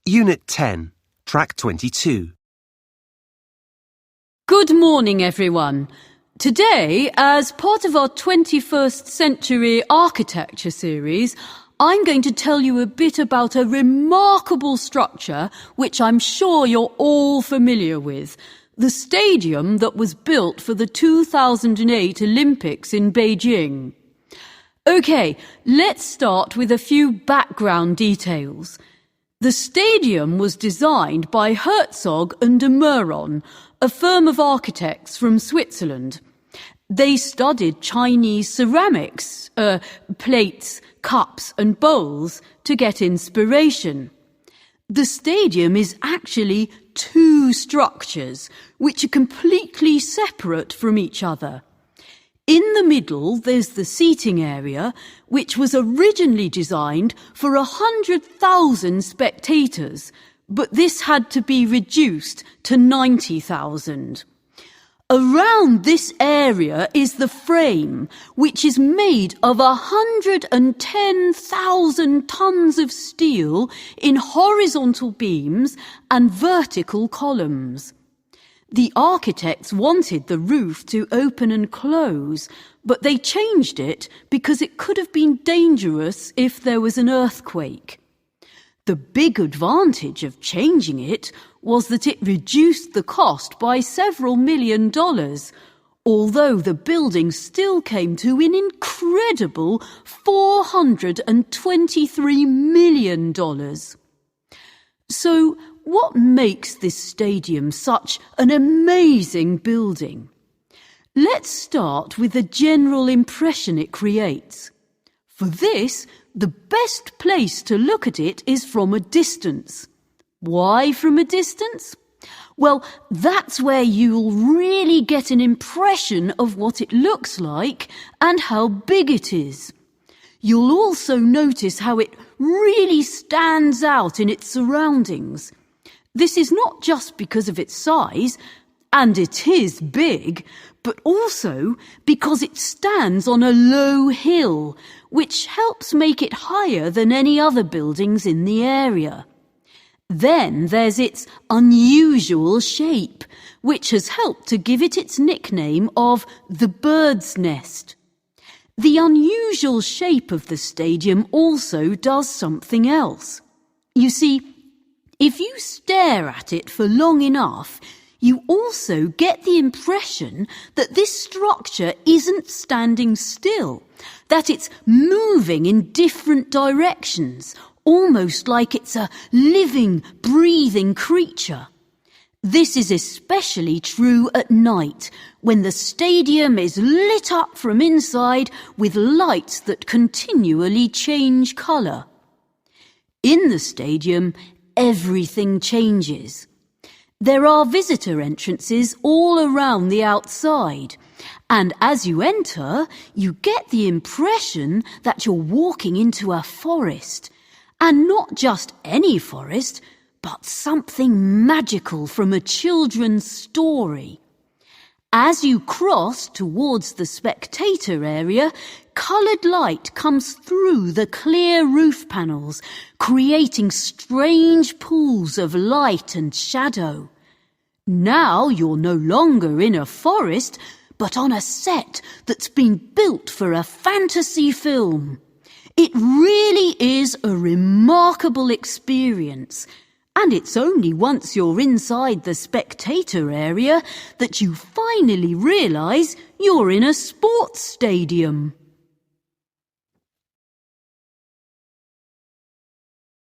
Unit 10, Track 22. Good morning, everyone. Today, as part of our 21st Century Architecture series, I'm going to tell you a bit about a remarkable structure which I'm sure you're all familiar with, the stadium that was built for the 2008 Olympics in Beijing. OK, let's start with a few background details. The stadium was designed by Herzog and de Meuron, a firm of architects from Switzerland. They studied Chinese ceramics, plates, cups and bowls to get inspiration. The stadium is actually two structures which are completely separate from each other. In the middle, there's the seating area, which was originally designed for 100,000 spectators, but this had to be reduced to 90,000. Around this area is the frame, which is made of 110,000 tons of steel in horizontal beams and vertical columns. The architects wanted the roof to open and close, but they changed it because it could have been dangerous if there was an earthquake. The big advantage of changing it was that it reduced the cost by several $1 million, although the building still came to an incredible $423 million. So, what makes this stadium such an amazing building? Let's start with the general impression it creates. For this, the best place to look at it is from a distance. Why from a distance? Well, that's where you'll really get an impression of what it looks like and how big it is. You'll also notice how it really stands out in its surroundings. This is not just because of its size, and it is big, but also because it stands on a low hill, which helps make it higher than any other buildings in the area. Then there's its unusual shape, which has helped to give it its nickname of the bird's nest. The unusual shape of the stadium also does something else. You see, if you stare at it for long enough, you also get the impression that this structure isn't standing still, that it's moving in different directions, almost like it's a living, breathing creature. This is especially true at night, when the stadium is lit up from inside with lights that continually change colour. In the stadium, everything changes. There are visitor entrances all around the outside, and as you enter, you get the impression that you're walking into a forest, and not just any forest, but something magical from a children's story. As you cross towards the spectator area, coloured light comes through the clear roof panels, creating strange pools of light and shadow. Now you're no longer in a forest, but on a set that's been built for a fantasy film. It really is a remarkable experience. And it's only once you're inside the spectator area that you finally realise you're in a sports stadium.